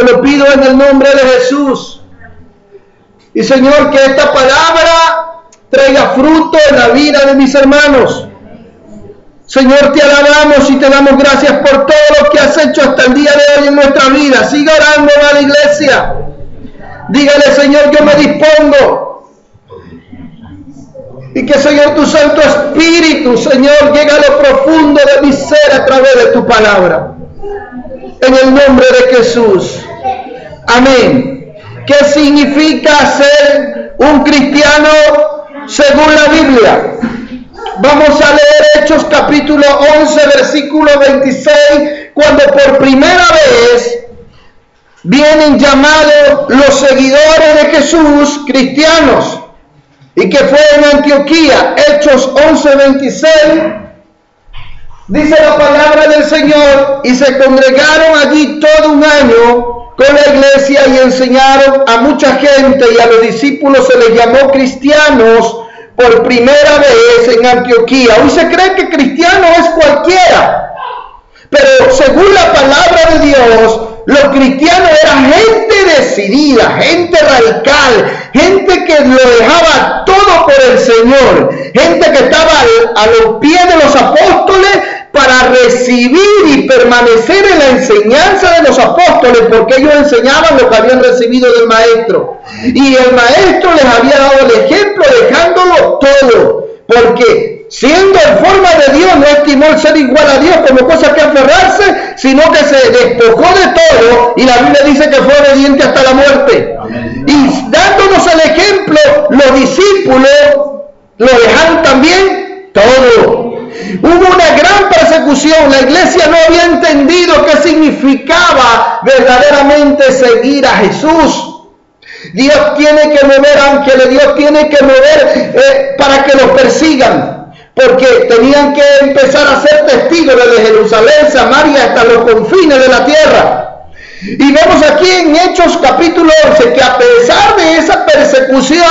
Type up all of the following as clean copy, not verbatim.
te lo pido en el nombre de Jesús. Y Señor, que esta palabra traiga fruto en la vida de mis hermanos. Señor, te alabamos y te damos gracias por todo lo que has hecho hasta el día de hoy en nuestra vida. Siga orando a la iglesia. Dígale, Señor, yo me dispongo. Y que, Señor, tu Santo Espíritu, Señor, llegue a lo profundo de mi ser a través de tu palabra. En el nombre de Jesús. Amén. ¿Qué significa ser un cristiano según la Biblia? Vamos a leer Hechos capítulo 11, versículo 26, cuando por primera vez vienen llamados los seguidores de Jesús cristianos, y que fue en Antioquía. Hechos 11, 26, dice la palabra del Señor: y se congregaron allí todo un año con la iglesia y enseñaron a mucha gente, y a los discípulos se les llamó cristianos por primera vez en Antioquía. Hoy se cree que cristiano es cualquiera, pero según la palabra de Dios, los cristianos eran gente decidida, gente radical, gente que lo dejaba todo por el Señor, gente que estaba a los pies de los apóstoles para recibir y permanecer en la enseñanza de los apóstoles, porque ellos enseñaban lo que habían recibido del maestro, y el maestro les había dado el ejemplo dejándolo todo, porque siendo en forma de Dios no estimó el ser igual a Dios como cosa que aferrarse, sino que se despojó de todo, y la Biblia dice que fue obediente hasta la muerte. Amén. Y dándonos el ejemplo, los discípulos lo dejaron también todo. Hubo una gran persecución. La iglesia no había entendido qué significaba verdaderamente seguir a Jesús. Dios tiene que mover ángeles, Dios tiene que mover para que los persigan, porque tenían que empezar a ser testigos desde Jerusalén, Samaria, hasta los confines de la tierra. Y vemos aquí en Hechos capítulo 11 que a pesar de esa persecución,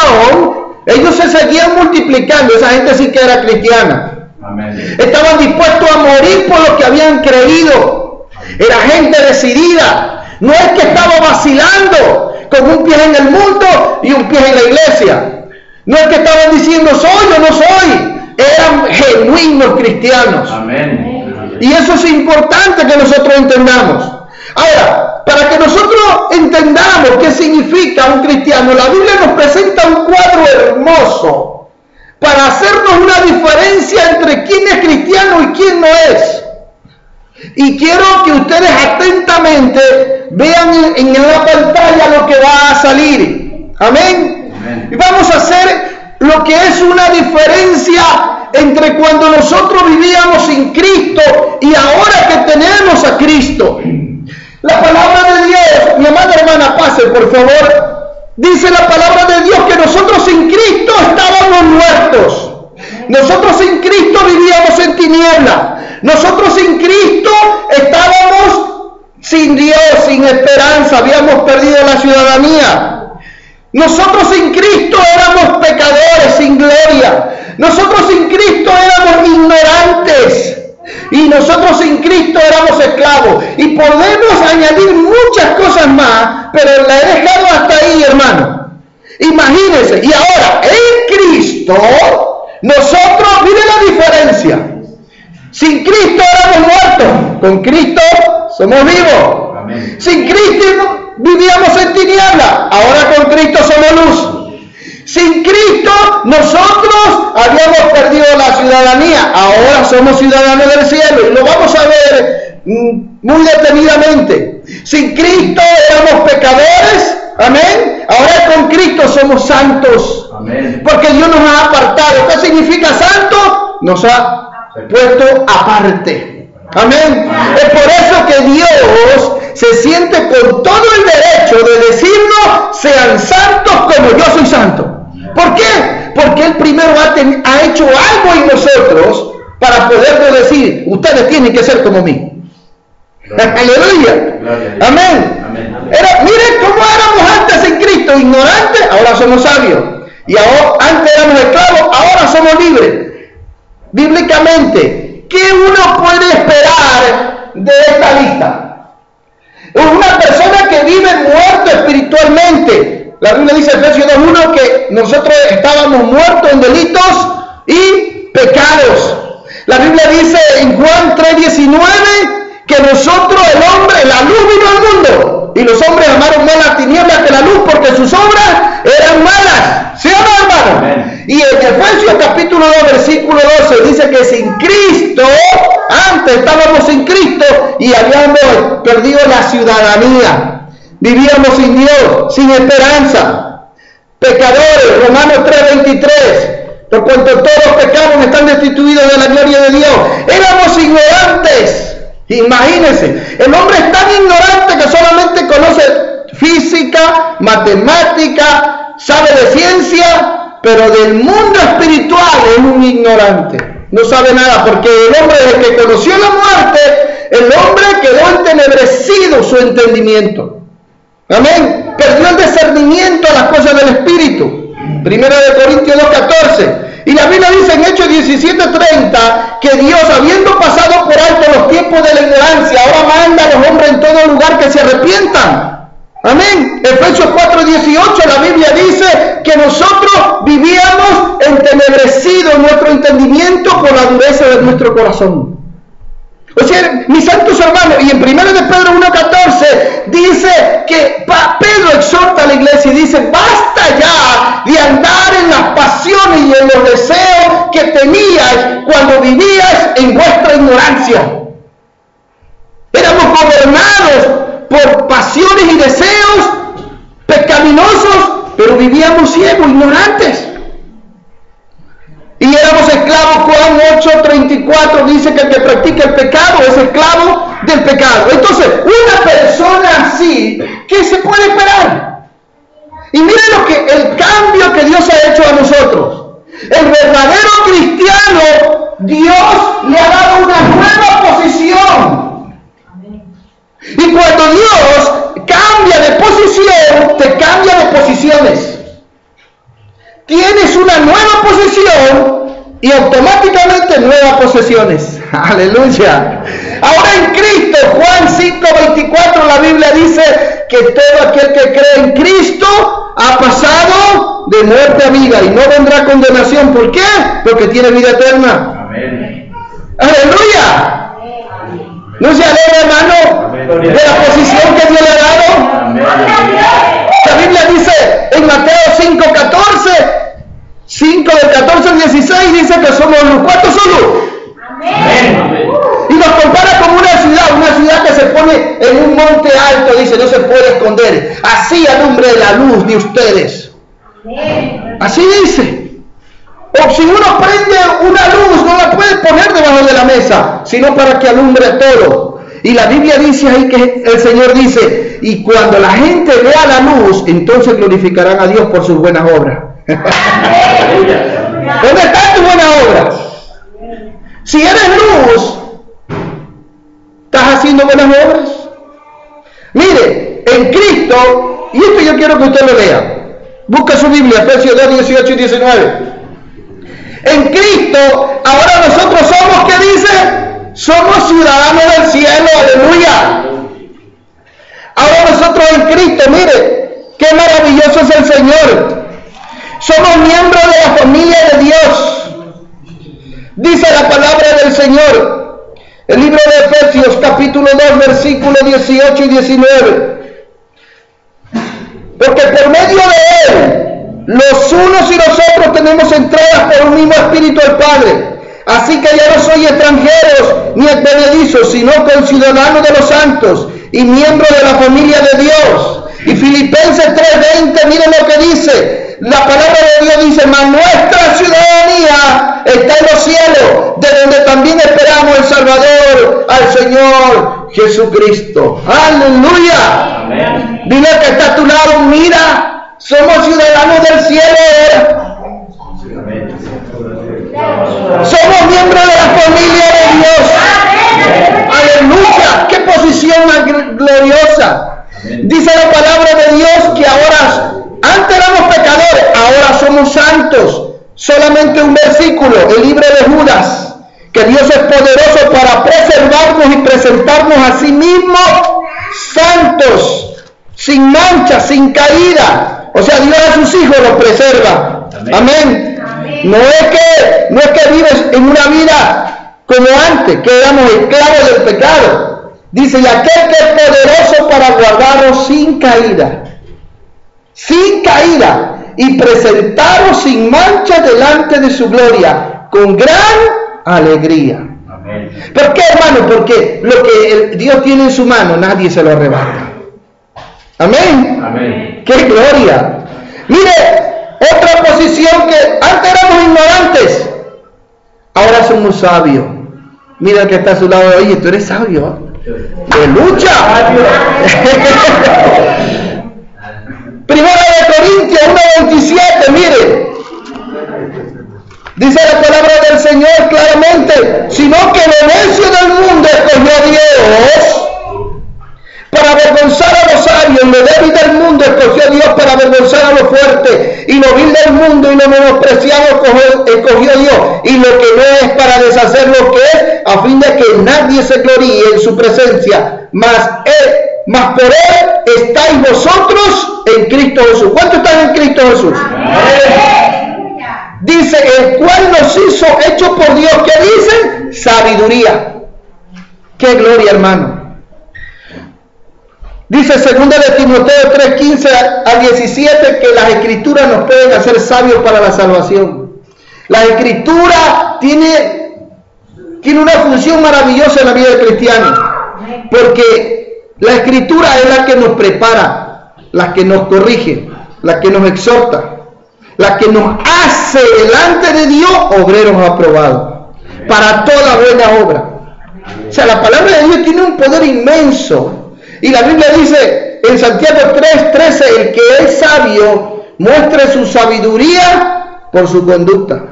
ellos se seguían multiplicando. Esa gente sí que era cristiana. Amén. Estaban dispuestos a morir por lo que habían creído. Era gente decidida. No es que estaba vacilando con un pie en el mundo y un pie en la iglesia. No es que estaban diciendo soy o no soy. Eran genuinos cristianos. Amén. Y eso es importante que nosotros entendamos. Ahora, para que nosotros entendamos qué significa un cristiano, la Biblia nos presenta un cuadro hermoso para hacernos una diferencia entre quién es cristiano y quién no es. Y quiero que ustedes atentamente vean en la pantalla lo que va a salir. Amén. Amén. Y vamos a hacer lo que es una diferencia entre cuando nosotros vivíamos sin Cristo y ahora que tenemos a Cristo. La palabra de Dios, mi amada hermana, pase por favor. Dice la palabra de Dios que nosotros sin Cristo estábamos muertos. Nosotros sin Cristo vivíamos en tiniebla. Nosotros sin Cristo estábamos sin Dios, sin esperanza. Habíamos perdido la ciudadanía. Nosotros sin Cristo éramos pecadores sin gloria. Nosotros sin Cristo éramos ignorantes. Y nosotros sin Cristo éramos esclavos. Y podemos añadir muchas cosas más, pero la he dejado hasta ahí, hermano. Imagínense. Y ahora, en Cristo, nosotros, miren la diferencia. Sin Cristo éramos muertos. Con Cristo somos vivos. Amén. Sin Cristo vivíamos en tiniebla. Ahora con Cristo somos luz. Sin Cristo nosotros habíamos perdido la ciudadanía. Ahora somos ciudadanos del cielo. Y lo vamos a ver muy detenidamente. Sin Cristo éramos pecadores. Amén. Ahora con Cristo somos santos. Amén. Porque Dios nos ha apartado. ¿Qué significa santo? Nos ha puesto aparte. Amén. Amén. Es por eso que Dios se siente con todo el derecho de decirnos: sean santos como yo soy santo. ¿Por qué? Porque Él primero ha hecho algo en nosotros para podernos decir: ustedes tienen que ser como mí. Aleluya. Amén. Amén. Miren cómo éramos antes en Cristo, ignorantes, ahora somos sabios. Y ahora, antes éramos esclavos, ahora somos libres. Bíblicamente, ¿qué uno puede esperar de esta lista? Una persona que vive espiritualmente. La Biblia dice en Efesios 2:1 que nosotros estábamos muertos en delitos y pecados. La Biblia dice en Juan 3:19 que nosotros, el hombre, la luz vino al mundo y los hombres amaron más las tinieblas que la luz porque sus obras eran malas. ¿Sí o no, hermano? Amén. Y en Efesios capítulo 2 versículo 12 dice que sin Cristo, antes estábamos sin Cristo y habíamos perdido la ciudadanía. Vivíamos sin Dios, sin esperanza. Pecadores, Romanos 3:23. Por cuanto todos pecamos, están destituidos de la gloria de Dios. Éramos ignorantes. Imagínense, el hombre es tan ignorante que solamente conoce física, matemática, sabe de ciencia, pero del mundo espiritual es un ignorante. No sabe nada, porque el hombre desde que conoció la muerte, el hombre quedó entenebrecido su entendimiento. Amén. Perdió el discernimiento a las cosas del espíritu. Primera de Corintios 2:14. Y la Biblia dice en Hechos 17:30 que Dios, habiendo pasado por alto los tiempos de la ignorancia, ahora manda a los hombres en todo lugar que se arrepientan. Amén. Efesios 4:18, la Biblia dice que nosotros vivíamos entenebrecidos en nuestro entendimiento por la dureza de nuestro corazón. O sea, mis santos hermanos, y en 1 de Pedro 1:14 dice que Pedro exhorta a la iglesia y dice: basta ya de andar en las pasiones y en los deseos que teníais cuando vivíais en vuestra ignorancia. Éramos gobernados por pasiones y deseos pecaminosos, pero vivíamos ciegos, ignorantes. Y éramos esclavos. Juan 8:34 dice que el que practica el pecado es esclavo del pecado. Entonces, una persona así, ¿qué se puede esperar? Y miren el cambio que Dios ha hecho a nosotros. El verdadero cristiano, Dios le ha dado una nueva posición. Y cuando Dios cambia de posición, te cambia de posiciones. Tienes una nueva posición y automáticamente nuevas posesiones. Aleluya. Ahora en Cristo, Juan 5:24, la Biblia dice que todo aquel que cree en Cristo ha pasado de muerte a vida y no vendrá condenación. ¿Por qué? Porque tiene vida eterna. Amén. Aleluya. ¿No se alegra, hermano, de la posición que Dios le ha dado? Amén. La Biblia dice en Mateo 5:14, 5 del 14 al 16 dice que somos luz. ¿Cuántos son luz? Amén. Y nos compara como una ciudad que se pone en un monte alto, dice, no se puede esconder. Así alumbre la luz de ustedes. Amén. Así dice. O si uno prende una luz, no la puede poner debajo de la mesa, sino para que alumbre todo. Y la Biblia dice ahí que el Señor dice, y cuando la gente vea la luz, entonces glorificarán a Dios por sus buenas obras. ¿Dónde están tus buenas obras? Si eres luz, ¿estás haciendo buenas obras? Mire, en Cristo, y esto yo quiero que usted lo lea. Busca su Biblia, Efesios 2, 18 y 19. En Cristo, ahora nosotros somos, ¿qué dice? Somos ciudadanos del cielo, aleluya. Ahora nosotros en Cristo, mire, qué maravilloso es el Señor. Somos miembros de la familia de Dios. Dice la palabra del Señor, el libro de Efesios, capítulo 2, versículos 18 y 19. Porque por medio de Él, los unos y los otros tenemos entradas por un mismo espíritu al Padre. Así que ya no soy extranjeros ni advenedizos, sino conciudadanos de los santos y miembros de la familia de Dios. Y Filipenses 3:20, miren lo que dice. La palabra de Dios dice: mas nuestra ciudadanía está en los cielos, de donde también esperamos el Salvador, al Señor Jesucristo. ¡Aleluya! Amén. Dile que está a tu lado, mira, somos ciudadanos del cielo. Somos miembros de la familia de Dios. ¡Aleluya! ¡Qué posición más gloriosa! Dice la palabra de Dios que ahora, antes éramos pecadores, ahora somos santos. Solamente un versículo, el libro de Judas, que Dios es poderoso para preservarnos y presentarnos a sí mismo santos, sin mancha, sin caída. O sea, Dios a sus hijos los preserva. Amén. No es que vives en una vida como antes, que éramos esclavos del pecado. Dice, y aquel que es poderoso para guardaros sin caída, y presentaros sin mancha delante de su gloria, con gran alegría. Amén. ¿Por qué, hermano? Porque lo que Dios tiene en su mano, nadie se lo arrebata. Amén. Amén. ¡Qué gloria! Mire, otra posición que antes éramos ignorantes, ahora somos sabios. Mira el que está a su lado, oye, tú eres sabio. ¡De lucha! Primera de Corintios 1:27, mire. Dice la palabra del Señor claramente, sino que lo necio del mundo escogió Dios para avergonzar a los sabios, lo débil del mundo escogió Dios para avergonzar a los fuertes, y lo vil del mundo y lo menospreciado escogió Dios, y lo que no es para deshacer lo que es, a fin de que nadie se gloríe en su presencia, mas por él estáis vosotros en Cristo Jesús. ¿Cuántos están en Cristo Jesús? Dice, el cual nos hizo hechos por Dios, ¿qué dicen? Sabiduría. ¡Qué gloria, hermano! Dice 2 de Timoteo 3:15 al 17 que las escrituras nos pueden hacer sabios para la salvación. La escritura tiene una función maravillosa en la vida del cristiano, porque la escritura es la que nos prepara, la que nos corrige, la que nos exhorta, la que nos hace delante de Dios obreros aprobados para toda buena obra. O sea, la palabra de Dios tiene un poder inmenso. Y la Biblia dice en Santiago 3:13, el que es sabio muestre su sabiduría por su conducta,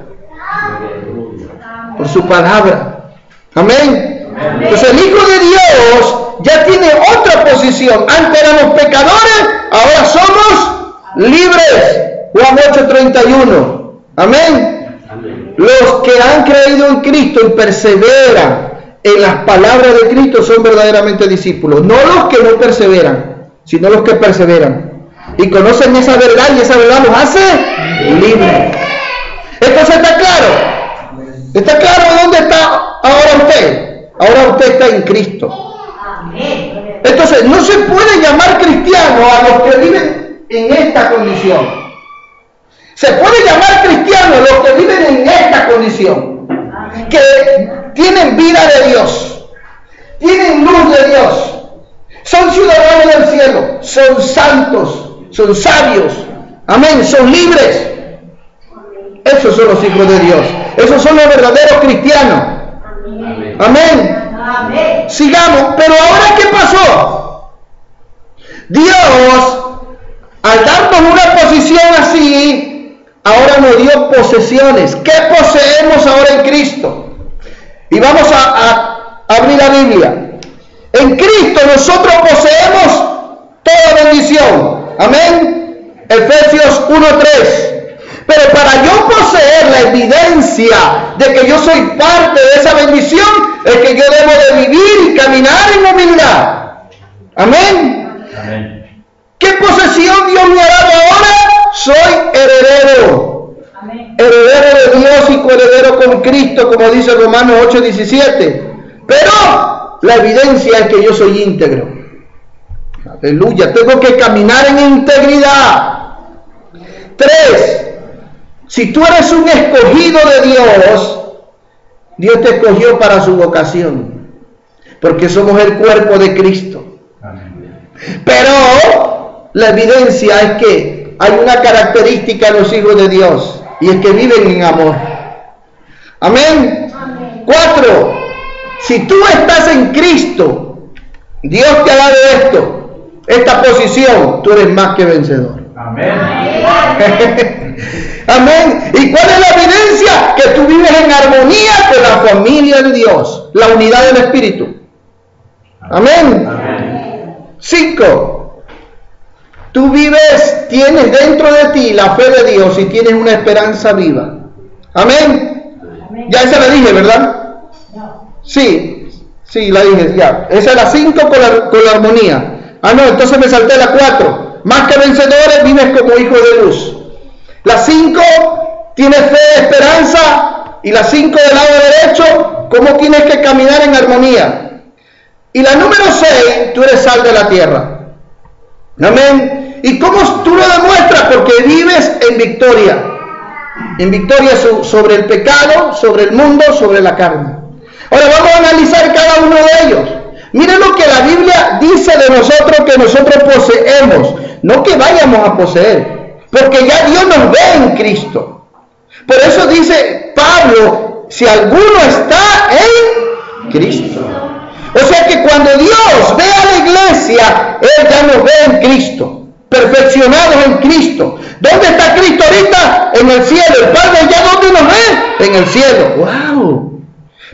por su palabra. Amén. Entonces el Hijo de Dios ya tiene otra posición. Antes éramos pecadores, ahora somos libres. Juan 8:31. Amén. Los que han creído en Cristo y perseveran en las palabras de Cristo son verdaderamente discípulos. No los que no perseveran, sino los que perseveran y conocen esa verdad, y esa verdad los hace libres. Entonces está claro dónde está ahora usted. Ahora usted está en Cristo. Entonces no se puede llamar cristiano a los que viven en esta condición. Se puede llamar cristiano a los que viven en esta condición, que tienen vida de Dios, tienen luz de Dios, son ciudadanos del cielo, son santos, son sabios, amén, son libres. Esos son los hijos de Dios, esos son los verdaderos cristianos. Amén. Amén. Sigamos, pero ahora ¿qué pasó? Dios, al darnos una posición así, ahora nos dio posesiones. ¿Qué poseemos ahora en Cristo? Y vamos a abrir la Biblia. En Cristo nosotros poseemos toda bendición. Amén. Efesios 1:3. Pero para yo poseer la evidencia de que yo soy parte de esa bendición, es que yo debo de vivir y caminar en humildad. Amén. Amén. ¿Qué posesión Dios me ha dado ahora? Soy heredero. Amén. Heredero de Dios y coheredero con Cristo, como dice Romanos 8:17. Pero la evidencia es que yo soy íntegro. Aleluya. Tengo que caminar en integridad. 3. Si tú eres un escogido de Dios, Dios te escogió para su vocación, porque somos el cuerpo de Cristo. Amén. Pero la evidencia es que hay una característica en los hijos de Dios, y es que viven en amor. Amén. Amén. 4. Si tú estás en Cristo, Dios te ha dado esta posición, tú eres más que vencedor. Amén. Amén. ¿Y cuál es la evidencia? Que tú vives en armonía con la familia de Dios, la unidad del Espíritu. Amén. Amén. 5. Tú tienes dentro de ti la fe de Dios y tienes una esperanza viva. Amén. Amén. Ya esa la dije, ¿verdad? No. Sí, la dije ya. Esa es la 5 con la armonía. Ah, no, entonces me salté la 4. Más que vencedores, vives como hijos de luz. La 5, tienes fe, esperanza. Y la 5 del lado derecho, cómo tienes que caminar en armonía. Y la número 6, tú eres sal de la tierra. Amén. ¿Y cómo tú lo demuestras? Porque vives en victoria. En victoria sobre el pecado, sobre el mundo, sobre la carne. Ahora vamos a analizar cada uno de ellos. Miren lo que la Biblia dice de nosotros que nosotros poseemos. No que vayamos a poseer, porque ya Dios nos ve en Cristo. Por eso dice Pablo, si alguno está en Cristo. O sea que cuando Dios ve a la iglesia, Él ya nos ve en Cristo, perfeccionados en Cristo. ¿Dónde está Cristo ahorita? En el cielo. El Padre ya ¿dónde nos ve? En el cielo. ¡Wow!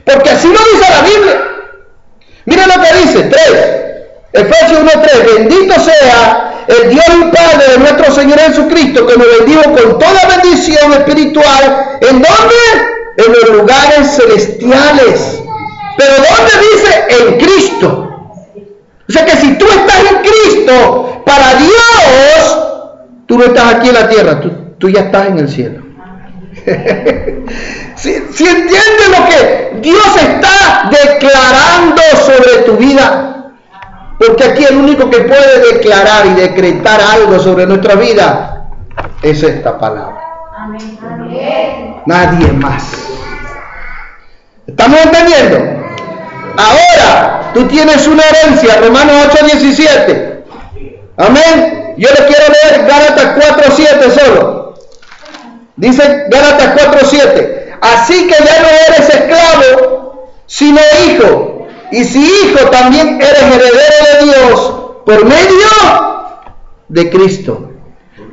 Porque así lo dice la Biblia. Miren lo que dice, 3. Efesios 1:3. Bendito sea el Dios y Padre de nuestro Señor Jesucristo, que nos bendijo con toda bendición espiritual. ¿En dónde? En los lugares celestiales. ¿Pero dónde dice? En Cristo. O sea que si tú estás en Cristo, para Dios, tú no estás aquí en la tierra, tú ya estás en el cielo. Si entiendes lo que Dios está declarando sobre tu vida, porque aquí el único que puede declarar y decretar algo sobre nuestra vida es esta palabra. Amén. Nadie más. ¿Estamos entendiendo? Ahora tú tienes una herencia, Romanos 8:17. Amén. Yo le quiero leer Gálatas 4:7 solo. Dice Gálatas 4:7. Así que ya no eres esclavo, sino hijo. Y si hijo, también eres heredero de Dios por medio de Cristo.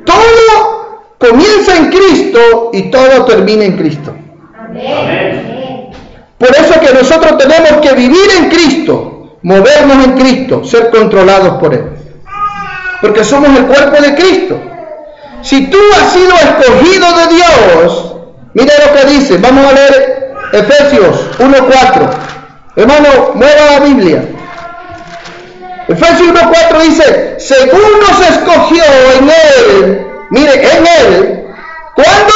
Todo comienza en Cristo y todo termina en Cristo. Amén. Por eso que nosotros tenemos que vivir en Cristo, movernos en Cristo, ser controlados por Él. Porque somos el cuerpo de Cristo. Si tú has sido escogido de Dios, mira lo que dice. Vamos a leer Efesios 1:4. Hermano, mueva la Biblia. Efesios 1:4 dice, según nos escogió en Él, mire, en Él, ¿cuándo?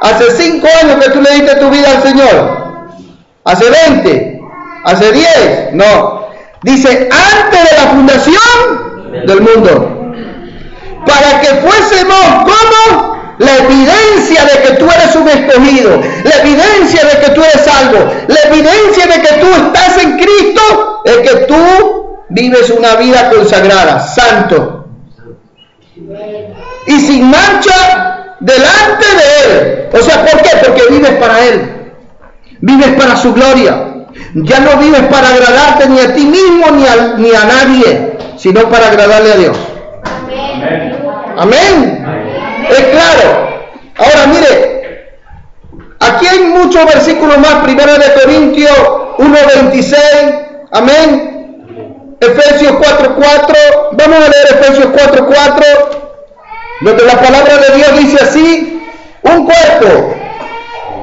Hace 5 años que tú le diste tu vida al Señor. Hace 20, hace 10, no. Dice, antes de la fundación del mundo. Para que fuésemos como la evidencia de que tú eres un escogido, la evidencia de que tú eres salvo, la evidencia de que tú estás en Cristo, es que tú vives una vida consagrada, santo y sin mancha delante de Él. O sea, ¿por qué? Porque vives para Él, vives para su gloria. Ya no vives para agradarte ni a ti mismo ni a nadie, sino para agradarle a Dios. Amén. Es claro. Ahora mire, aquí hay muchos versículos más. 1 Corintios 1:26. Amén. Efesios 4:4. Vamos a leer Efesios 4:4, donde la palabra de Dios dice así: un cuerpo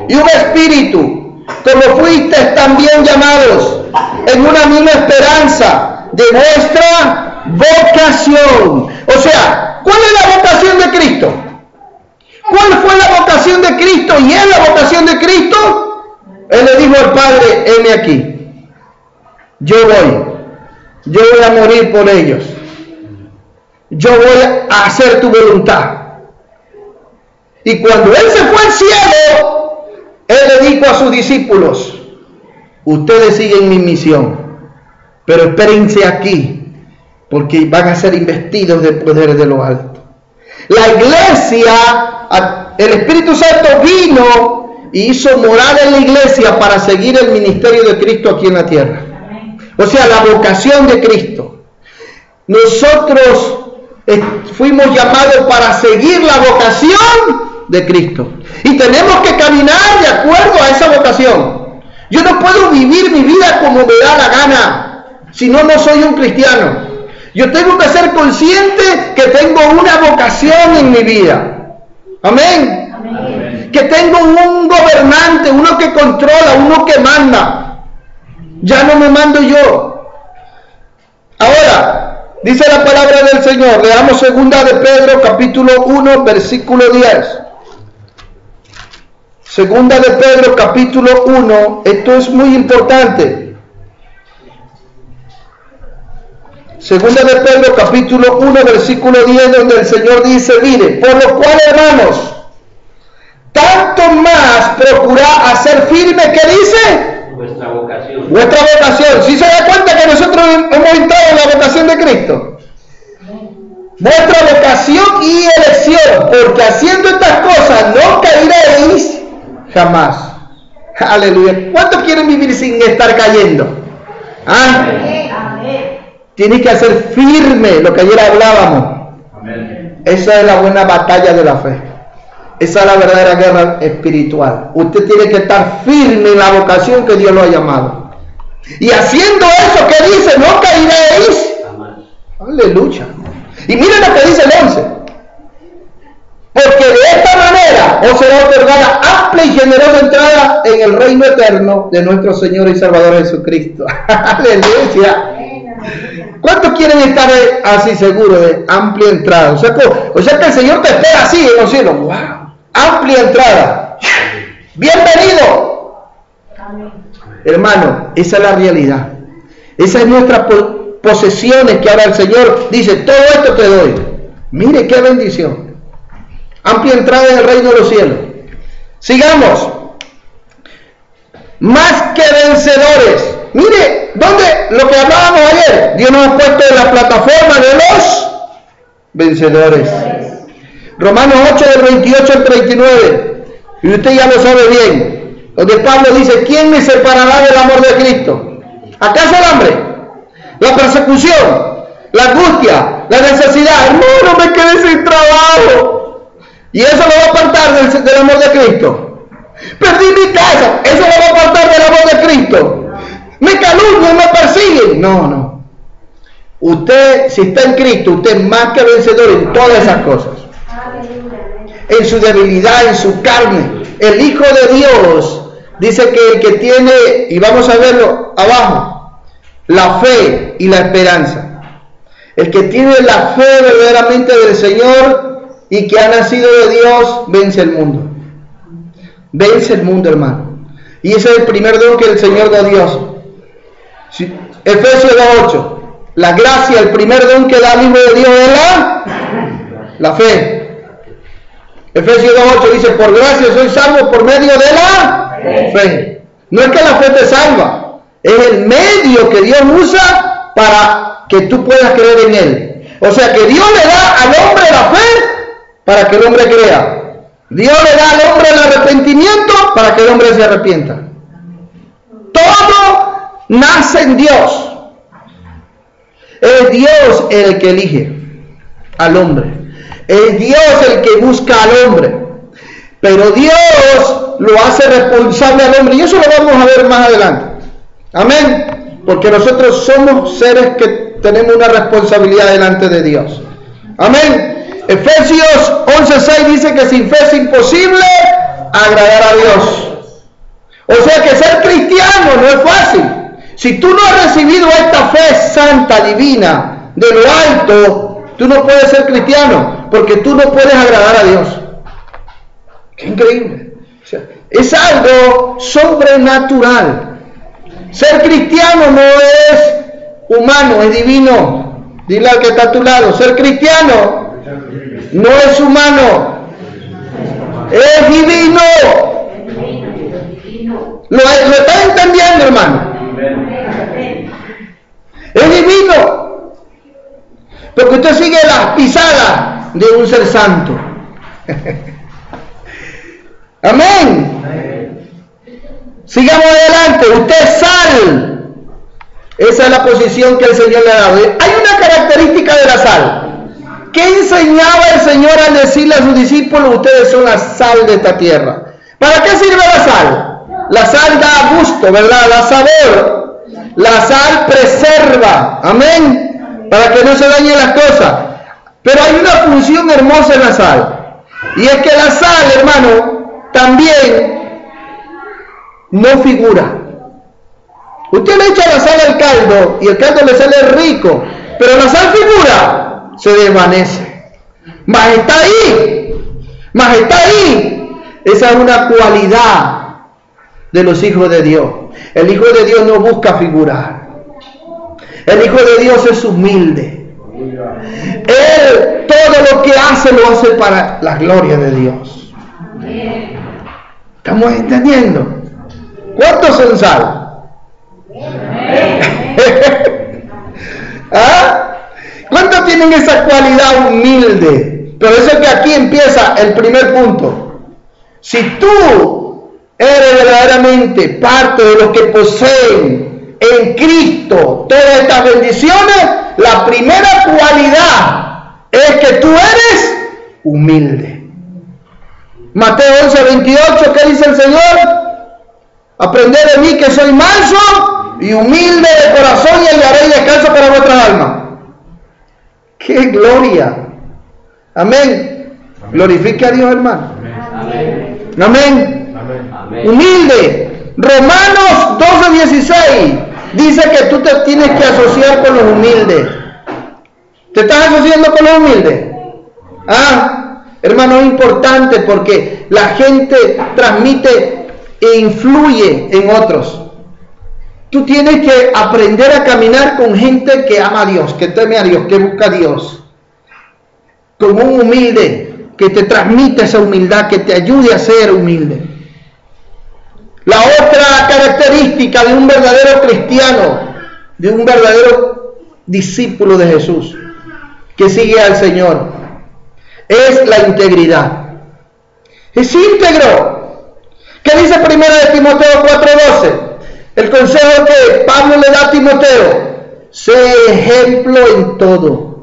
y un espíritu, como fuisteis también llamados en una misma esperanza de vuestra vocación. O sea, ¿cuál es la vocación de Cristo? ¿Cuál fue la vocación de Cristo? ¿Y es la vocación de Cristo? Él le dijo al Padre, heme aquí. Yo voy a morir por ellos. Yo voy a hacer tu voluntad. Y cuando Él se fue al cielo, Él le dijo a sus discípulos, ustedes siguen mi misión, pero espérense aquí, porque van a ser investidos de poder de lo alto. La iglesia, el Espíritu Santo vino y hizo morada en la iglesia para seguir el ministerio de Cristo aquí en la tierra. O sea, la vocación de Cristo. Nosotros fuimos llamados para seguir la vocación de Cristo. Y tenemos que caminar de acuerdo a esa vocación. Yo no puedo vivir mi vida como me da la gana, si no soy un cristiano. Yo tengo que ser consciente que tengo una vocación en mi vida. Amén. Amén. Que tengo un gobernante, uno que controla, uno que manda. Ya no me mando yo. Ahora, Dice la palabra del Señor. Leamos 2 de Pedro, capítulo 1, versículo 10. 2 de Pedro, capítulo 1. Esto es muy importante. 2 de Pedro, capítulo 1, versículo 10, donde el Señor dice, mire, por lo cual, hermanos, tanto más procurad hacer firme, ¿qué dice? Vuestra vocación. Vuestra vocación. ¿Sí se da cuenta que nosotros hemos entrado en la vocación de Cristo? Vuestra vocación y elección, porque haciendo estas cosas no caeréis jamás. Aleluya. ¿Cuántos quieren vivir sin estar cayendo? ¿Ah? Tienes que hacer firme lo que ayer hablábamos. Amén. Esa es la buena batalla de la fe. Esa es la verdadera guerra espiritual. Usted tiene que estar firme en la vocación que Dios lo ha llamado. Y haciendo eso que dice, no caeréis. Amén. Aleluya. Y miren lo que dice el 11. Porque de esta manera os será otorgada amplia y generosa entrada en el reino eterno de nuestro Señor y Salvador Jesucristo. Aleluya. ¿Cuántos quieren estar así seguros de amplia entrada? O sea que el Señor te espera así en los cielos. ¡Wow! Amplia entrada. Bienvenido. Hermano, esa es la realidad. Esa es nuestra posesiones que ahora el Señor dice, todo esto te doy. Mire qué bendición. Amplia entrada en el reino de los cielos. Sigamos. Más que vencedores. Mire, ¿dónde? Lo que hablábamos ayer. Dios nos ha puesto en la plataforma de los vencedores. Romanos 8 del 28 al 39. Y usted ya lo sabe bien. Donde Pablo dice, ¿quién me separará del amor de Cristo? ¿Acaso el hambre? La persecución, la angustia, la necesidad. Hermano, me quedé sin trabajo. Y eso lo va a apartar del amor de Cristo. Perdí mi casa. Eso lo va a apartar del amor de Cristo. Me calumnian, me persiguen. No. Usted, si está en Cristo, usted es más que vencedor en todas esas cosas. En su debilidad, en su carne. El Hijo de Dios dice que el que tiene, y vamos a verlo abajo, la fe y la esperanza. El que tiene la fe verdaderamente del Señor y que ha nacido de Dios, vence el mundo. Vence el mundo, hermano. Y ese es el primer don que el Señor da a Dios. Efesios 2:8. La gracia, el primer don que da el Hijo de Dios es la fe. Efesios 2:8 dice, por gracia soy salvo por medio de la fe. No es que la fe te salva, es el medio que Dios usa para que tú puedas creer en Él. O sea que Dios le da al hombre la fe para que el hombre crea. Dios le da al hombre el arrepentimiento para que el hombre se arrepienta. Todo nace en Dios. Es Dios el que elige al hombre. Es Dios el que busca al hombre. Pero Dios lo hace responsable al hombre. Y eso lo vamos a ver más adelante. Amén. Porque nosotros somos seres que tenemos una responsabilidad delante de Dios. Amén. Efesios 11:6 dice que sin fe es imposible agradar a Dios. O sea que ser cristiano no es fácil. Si tú no has recibido esta fe santa, divina, de lo alto, tú no puedes ser cristiano, porque tú no puedes agradar a Dios. ¡Qué increíble! O sea, es algo sobrenatural. Ser cristiano no es humano, es divino. Dile al que está a tu lado, ser cristiano no es humano, es divino. ¿Lo estás entendiendo, hermano? Es divino. Porque usted sigue las pisadas de un ser santo. Amén. Sigamos adelante. Usted es sal. Esa es la posición que el Señor le ha dado. Hay una característica de la sal. ¿Qué enseñaba el Señor al decirle a sus discípulos? Ustedes son la sal de esta tierra. ¿Para qué sirve la sal? La sal da gusto, ¿verdad? Da sabor. La sal preserva. Amén. Para que no se dañen las cosas. Pero hay una función hermosa en la sal. Y es que la sal, hermano, también no figura. Usted le echa la sal al caldo y el caldo le sale rico. Pero la sal figura, se desvanece. Mas está ahí. Esa es una cualidad de los hijos de Dios. El hijo de Dios no busca figurar. El hijo de Dios es humilde. Él todo lo que hace lo hace para la gloria de Dios. ¿Estamos entendiendo? ¿Cuántos son salvos? ¿Ah? ¿Cuántos tienen esa cualidad humilde? Pero eso es que aquí empieza el primer punto. Si tú eres verdaderamente parte de los que poseen en Cristo todas estas bendiciones, la primera cualidad es que tú eres humilde. Mateo 11:28, ¿qué dice el Señor? Aprended de mí que soy manso y humilde de corazón y hallaréis descanso para vuestras almas. ¡Qué gloria! Amén. Glorifique a Dios, hermano. Amén. Amén. Amén. Humilde. Romanos 12:16 dice que tú te tienes que asociar con los humildes. ¿Te estás asociando con los humildes? Hermano, es importante porque la gente transmite e influye en otros. Tú tienes que aprender a caminar con gente que ama a Dios, que teme a Dios, que busca a Dios. Con un humilde que te transmite esa humildad, que te ayude a ser humilde. La otra característica de un verdadero cristiano, de un verdadero discípulo de Jesús, que sigue al Señor, es la integridad. Es íntegro. ¿Qué dice 1 Timoteo 4:12? El consejo que Pablo le da a Timoteo: sé ejemplo en todo.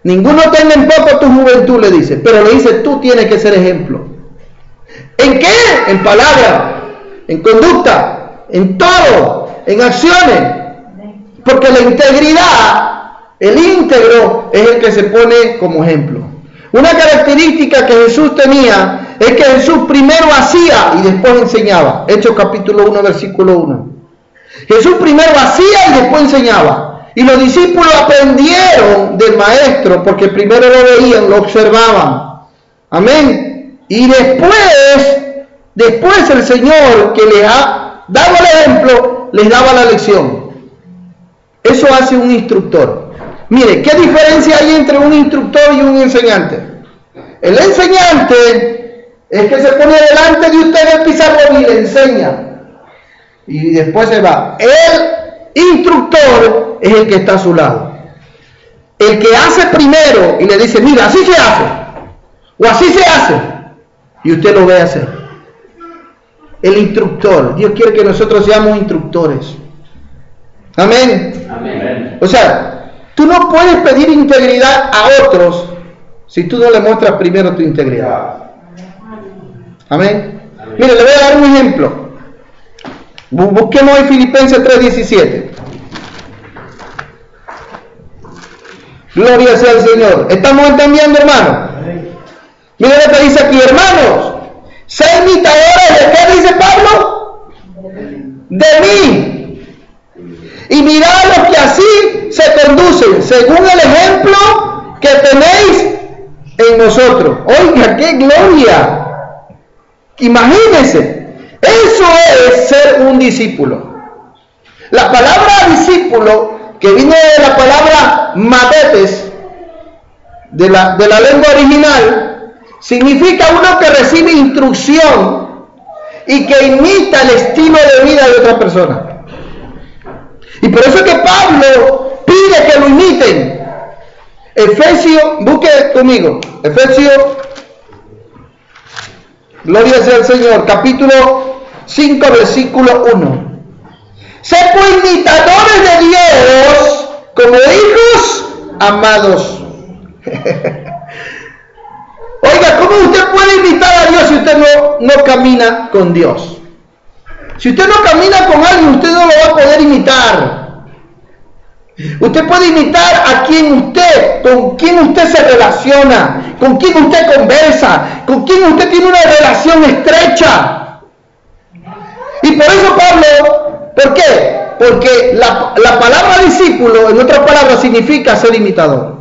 Ninguno tenga en poco tu juventud, le dice, pero le dice, tú tienes que ser ejemplo. ¿En qué? En palabra, en conducta, en todo, en acciones. Porque la integridad, el íntegro, es el que se pone como ejemplo. Una característica que Jesús tenía es que Jesús primero hacía y después enseñaba. Hechos capítulo 1, versículo 1. Jesús primero hacía y después enseñaba. Y los discípulos aprendieron del maestro porque primero lo veían, lo observaban. Amén. Y después el Señor, que les ha dado el ejemplo, les daba la lección. Eso hace un instructor. Mire, ¿qué diferencia hay entre un instructor y un enseñante? El enseñante es que se pone delante de usted el pizarrón y le enseña. Y después se va. El instructor es el que está a su lado. El que hace primero y le dice, mira, así se hace. O así se hace. Y usted lo ve hacer. El instructor. Dios quiere que nosotros seamos instructores. Amén. Amén. O sea, tú no puedes pedir integridad a otros si tú no le muestras primero tu integridad. Amén. Mire, le voy a dar un ejemplo. Busquemos en Filipenses 3:17. Gloria sea al Señor. ¿Estamos entendiendo, hermano? Mire lo que dice aquí, hermanos. Sé imitadores de qué dice Pablo. De mí. Y mirad los que así se conducen, según el ejemplo que tenéis en nosotros. Oiga, qué gloria. Imagínense. Eso es ser un discípulo. La palabra discípulo, que viene de la palabra mathetes, de la lengua original, significa uno que recibe instrucción y que imita el estilo de vida de otra persona. Y por eso es que Pablo pide que lo imiten. Efesios, busque conmigo, Efesios, gloria sea al Señor, capítulo 5, versículo 1. Sed pues imitadores de Dios como hijos amados. Oiga, ¿cómo usted puede imitar a Dios si usted no camina con Dios? Si usted no camina con alguien, usted no lo va a poder imitar. Usted puede imitar a quien usted, con quien usted se relaciona, con quien usted conversa, con quien usted tiene una relación estrecha. Y por eso Pablo, ¿por qué? Porque la palabra discípulo, en otras palabras, significa ser imitador.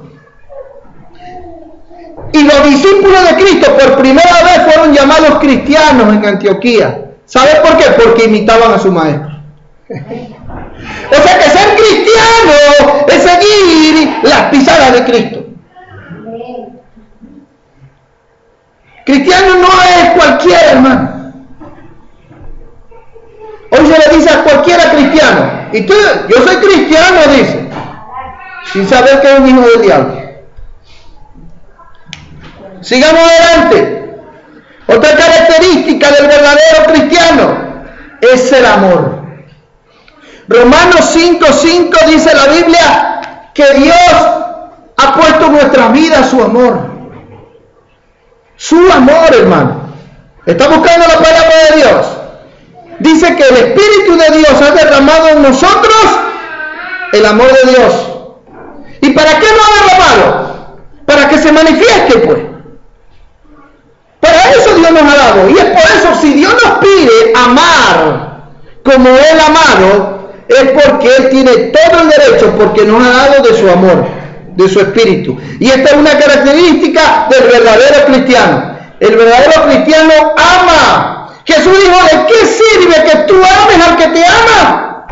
Y los discípulos de Cristo por primera vez fueron llamados cristianos en Antioquía. ¿Sabe por qué? Porque imitaban a su maestro. O sea que ser cristiano es seguir las pisadas de Cristo. Cristiano no es cualquiera, hermano. Hoy se le dice a cualquiera cristiano. Y tú, yo soy cristiano, dice, sin saber que es un hijo del diablo. Sigamos adelante. Otra característica del verdadero cristiano es el amor. Romanos 5:5 dice la Biblia que Dios ha puesto en nuestras vidas su amor. Su amor, hermano. ¿Está buscando la palabra de Dios? Dice que el Espíritu de Dios ha derramado en nosotros el amor de Dios. ¿Y para qué lo ha derramado? Para que se manifieste, pues. Para eso Dios nos ha dado. Y es por eso, si Dios nos pide amar como Él ha amado, es porque Él tiene todo el derecho, porque nos ha dado de su amor, de su Espíritu. Y esta es una característica del verdadero cristiano. El verdadero cristiano ama. Jesús dijo, ¿de qué sirve que tú ames al que te ama?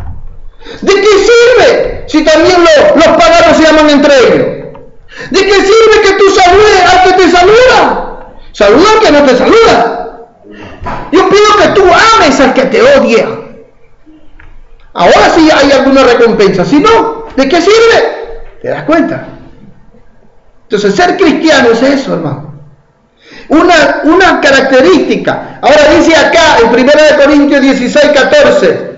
¿De qué sirve si también los paganos se aman entre ellos? ¿De qué sirve que tú saludes al que te saluda? Saluda al que no te saluda. Yo pido que tú ames al que te odia. Ahora sí hay alguna recompensa. Si no, ¿de qué sirve? ¿Te das cuenta? Entonces, ser cristiano es eso, hermano. Una característica. Ahora dice acá en 1 Corintios 16:14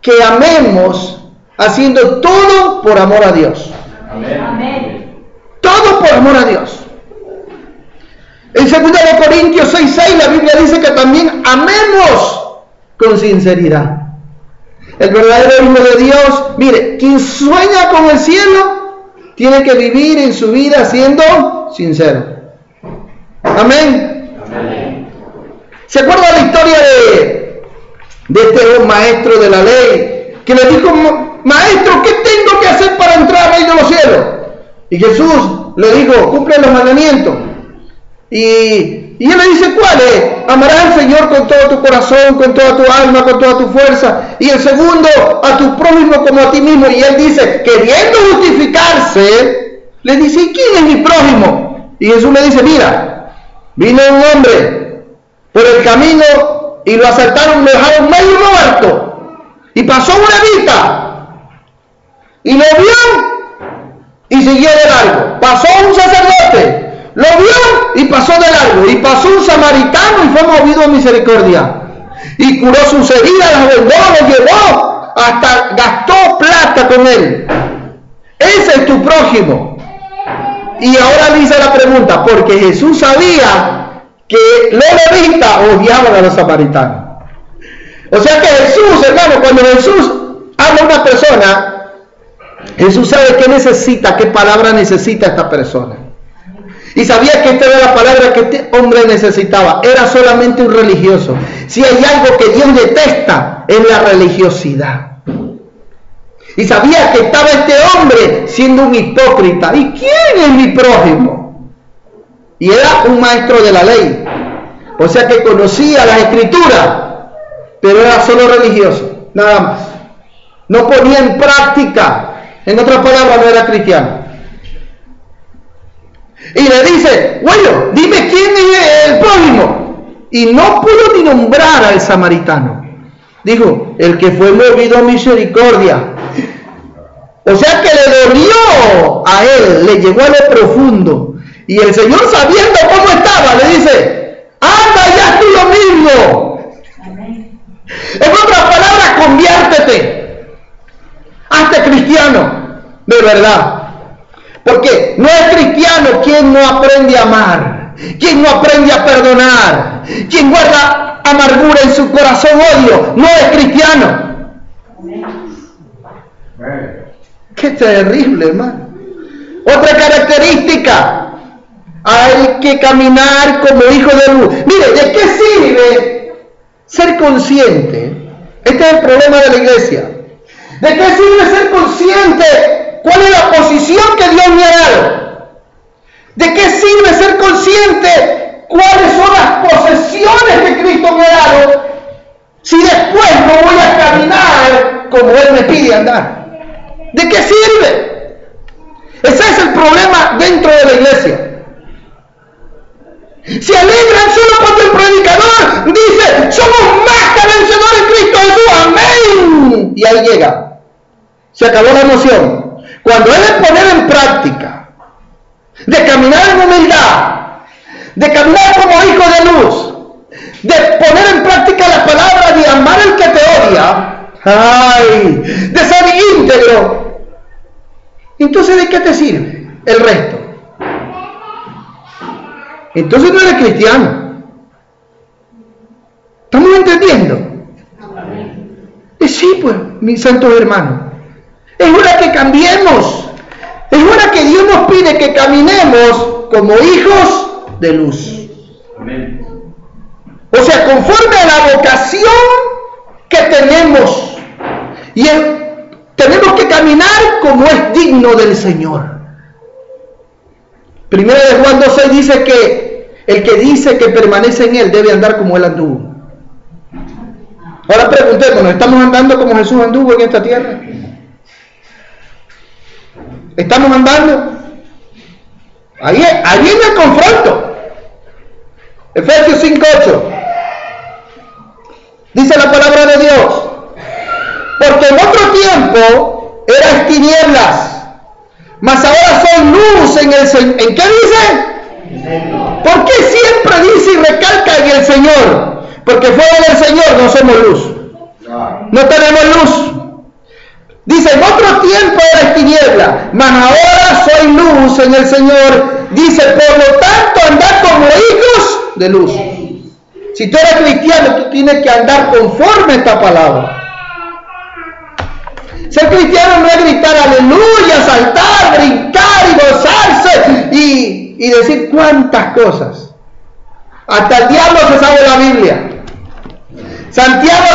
que amemos haciendo todo por amor a Dios. Amén. Todo por amor a Dios. En 2 Corintios 6:6 la Biblia dice que también amemos con sinceridad. El verdadero hijo de Dios, mire, quien sueña con el cielo tiene que vivir en su vida siendo sincero. Amén. Amén. ¿Se acuerda la historia de este maestro de la ley que le dijo, maestro, ¿qué tengo que hacer para entrar al reino de los cielos? Y Jesús le dijo, cumple los mandamientos. Y él le dice, ¿cuál es? Amarás al Señor con todo tu corazón, con toda tu alma, con toda tu fuerza. Y el segundo, a tu prójimo como a ti mismo. Y él dice, queriendo justificarse, le dice, ¿y quién es mi prójimo? Y Jesús le dice, mira, vino un hombre por el camino y lo asaltaron, lo dejaron medio muerto. Y pasó un levita y lo vio y siguió de largo. Pasó un sacerdote, lo vio y pasó de largo. Y pasó un samaritano y fue movido a misericordia. Y curó sus heridas, las vendó, las llevó, hasta gastó plata con él. Ese es tu prójimo. Y ahora dice la pregunta, porque Jesús sabía que los levitas odiaban a los samaritanos. O sea que Jesús, hermano, cuando Jesús habla a una persona, Jesús sabe qué necesita, qué palabra necesita esta persona. Y sabía que esta era la palabra que este hombre necesitaba. Era solamente un religioso. Si hay algo que Dios detesta, es la religiosidad. Y sabía que estaba este hombre siendo un hipócrita. ¿Y quién es mi prójimo? Y era un maestro de la ley. O sea que conocía las escrituras, pero era solo religioso, nada más. No ponía en práctica. En otras palabras, no era cristiano. Y le dice, bueno, dime quién es el prójimo. Y no pudo ni nombrar al samaritano. Dijo, el que fue movido a misericordia. O sea que le dolió a él, le llegó a lo profundo. Y el Señor, sabiendo cómo estaba, le dice, anda y haz tú lo mismo. En otras palabras, conviértete. Hazte cristiano, de verdad. Porque no es cristiano quien no aprende a amar, quien no aprende a perdonar, quien guarda amargura en su corazón, odio, no es cristiano. Qué terrible, hermano. Otra característica, hay que caminar como hijo de luz. Mire, ¿de qué sirve ser consciente? Este es el problema de la iglesia. ¿De qué sirve ser consciente cuál es la posición que Dios me ha dado? ¿De qué sirve ser consciente cuáles son las posesiones que Cristo me ha dado si después no voy a caminar como Él me pide andar? ¿De qué sirve? Ese es el problema dentro de la iglesia. Se alegran solo cuando el predicador dice: somos más que vencedores en Cristo Jesús, amén. Y ahí llega. Se acabó la emoción. Cuando es de poner en práctica, de caminar en humildad, de caminar como hijo de luz, de poner en práctica la palabra, de amar al que te odia, ay, de ser íntegro, entonces ¿de qué te sirve el resto? Entonces no eres cristiano. ¿Estamos entendiendo? Sí, pues, mis santos hermanos. Es hora que cambiemos. Es hora que Dios nos pide que caminemos como hijos de luz. Amén. O sea, conforme a la vocación que tenemos. Y tenemos que caminar como es digno del Señor. Primero de Juan 2:6 dice que el que dice que permanece en Él debe andar como Él anduvo. Ahora preguntémonos, ¿estamos andando como Jesús anduvo en esta tierra? ¿Estamos andando? Ahí viene el confronto. Efesios 5:8. Dice la palabra de Dios: porque en otro tiempo eras tinieblas, mas ahora soy luz en el Señor. ¿En qué dice? ¿Por qué siempre dice y recalca en el Señor? Porque fuera del Señor no somos luz. No tenemos luz. Dice: en otro tiempo eras tiniebla, mas ahora soy luz en el Señor. Dice: por lo tanto, andad como hijos de luz. Si tú eres cristiano, tú tienes que andar conforme a esta palabra. Ser cristiano no es gritar aleluya, saltar, brincar y gozarse y decir cuántas cosas. Hasta el diablo se sabe la Biblia. Santiago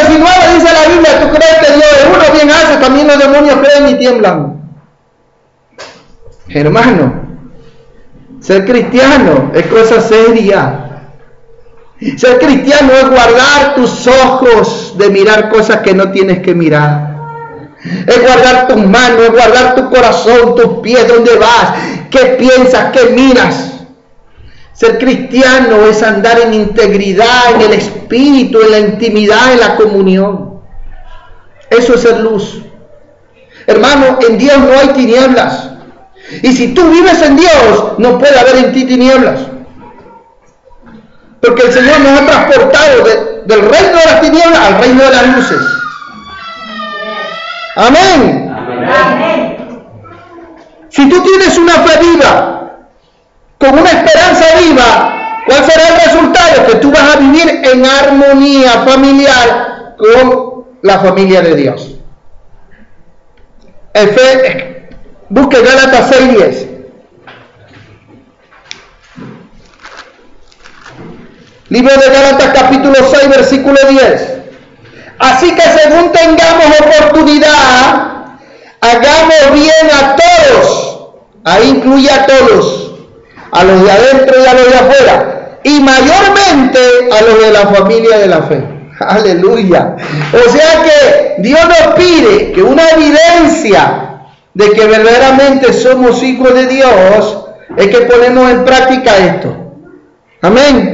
2:19 dice la Biblia: tú crees que Dios es uno, bien hace, también los demonios creen y tiemblan. Hermano, ser cristiano es cosa seria. Ser cristiano es guardar tus ojos de mirar cosas que no tienes que mirar. Es guardar tus manos, es guardar tu corazón, tus pies, dónde vas, qué piensas, qué miras. Ser cristiano es andar en integridad, en el espíritu, en la intimidad, en la comunión. Eso es ser luz. Hermano, en Dios no hay tinieblas. Y si tú vives en Dios, no puede haber en ti tinieblas. Porque el Señor nos ha transportado del reino de las tinieblas al reino de las luces. Amén. Amén. Si tú tienes una fe viva, con una esperanza viva, ¿cuál será el resultado? Que tú vas a vivir en armonía familiar con la familia de Dios. Busque Gálatas 6:10. Libro de Gálatas capítulo 6 versículo 10. Así que según tengamos oportunidad, hagamos bien a todos. Ahí incluye a todos, a los de adentro y a los de afuera, y mayormente a los de la familia de la fe. Aleluya. O sea que Dios nos pide que una evidencia de que verdaderamente somos hijos de Dios es que ponemos en práctica esto. Amén.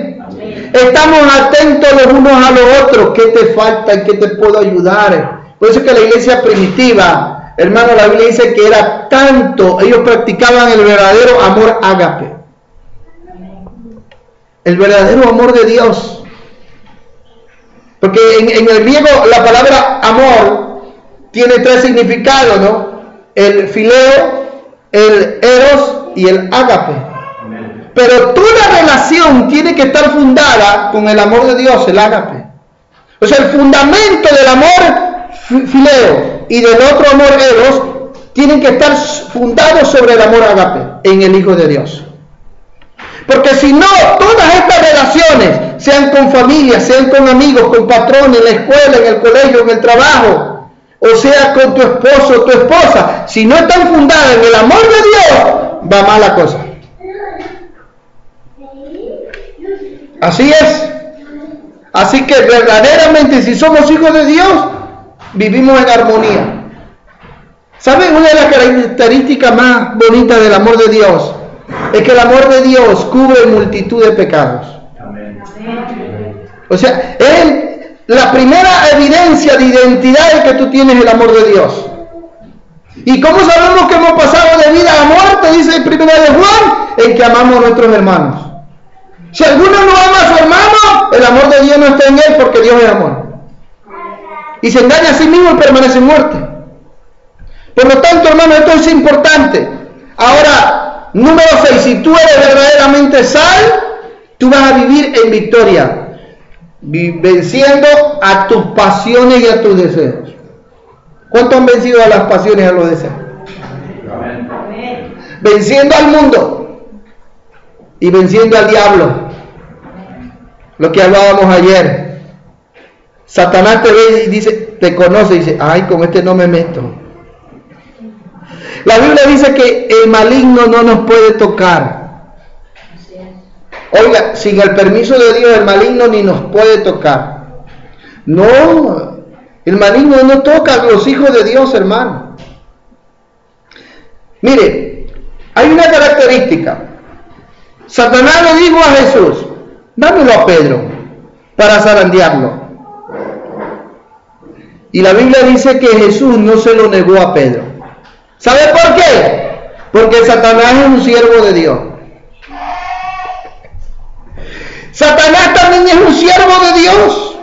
Estamos atentos los unos a los otros. ¿Qué te falta? ¿En qué te puedo ayudar? Por eso es que la iglesia primitiva, hermano, la Biblia dice que era tanto, ellos practicaban el verdadero amor ágape. El verdadero amor de Dios. Porque en el griego la palabra amor tiene tres significados, ¿no? El fileo, el eros y el ágape. Pero toda relación tiene que estar fundada con el amor de Dios, el ágape. O sea, el fundamento del amor fileo y del otro amor eros tienen que estar fundados sobre el amor ágape en el Hijo de Dios. Porque si no, todas estas relaciones, sean con familia, sean con amigos, con patrones, en la escuela, en el colegio, en el trabajo, o sea con tu esposo o tu esposa, si no están fundadas en el amor de Dios, va mal la cosa. Así es. Así que verdaderamente, si somos hijos de Dios, vivimos en armonía. ¿Saben? Una de las características más bonitas del amor de Dios es que el amor de Dios cubre multitud de pecados. Amén. O sea, es la primera evidencia de identidad que tú tienes el amor de Dios. ¿Y cómo sabemos que hemos pasado de vida a muerte? Dice el 1 de Juan, en que amamos a nuestros hermanos. Si alguno no ama a su hermano, el amor de Dios no está en él, porque Dios es amor. Y se engaña a sí mismo y permanece en muerte. Por lo tanto, hermano, esto es importante. Ahora, número 6, si tú eres verdaderamente sal, tú vas a vivir en victoria, venciendo a tus pasiones y a tus deseos. ¿Cuántos han vencido a las pasiones y a los deseos? Amén. Venciendo al mundo y venciendo al diablo. Lo que hablábamos ayer. Satanás te ve y dice, te conoce y dice, ay, con este no me meto. La Biblia dice que el maligno no nos puede tocar. Oiga, sin el permiso de Dios, el maligno ni nos puede tocar. No, el maligno no toca a los hijos de Dios, hermano. Mire, hay una característica. Satanás le dijo a Jesús, dámelo a Pedro para zarandearlo. Y la Biblia dice que Jesús no se lo negó a Pedro. ¿Sabe por qué? Porque Satanás es un siervo de Dios. Satanás también es un siervo de Dios.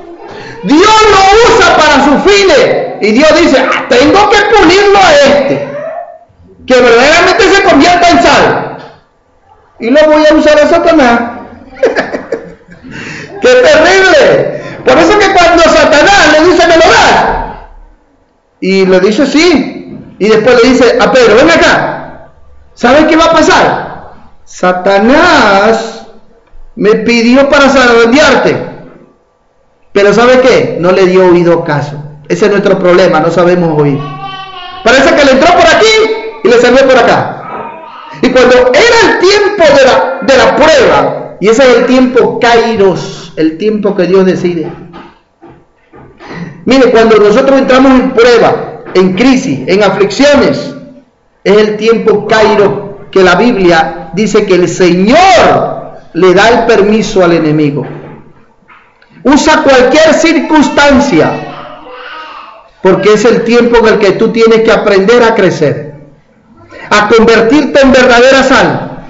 Dios lo usa para sus fines. Y Dios dice, tengo que pulirlo a este, que verdaderamente se convierta en sal. Y lo voy a usar a Satanás. ¡Qué terrible! Por eso que cuando Satanás le dice, ¿me lo das? Y le dice, sí. Y después le dice a Pedro, ven acá. ¿Sabes qué va a pasar? Satanás me pidió para zarandearte. Pero ¿sabe qué? No le dio oído caso. Ese es nuestro problema, no sabemos oír. Parece que le entró por aquí y le salió por acá. Y cuando era el tiempo de la prueba, y ese es el tiempo Kairos, el tiempo que Dios decide. Mire, cuando nosotros entramos en prueba, en crisis, en aflicciones, es el tiempo Kairos que la Biblia dice que el Señor le da el permiso al enemigo. Usa cualquier circunstancia, porque es el tiempo en el que tú tienes que aprender a crecer, a convertirte en verdadera sal.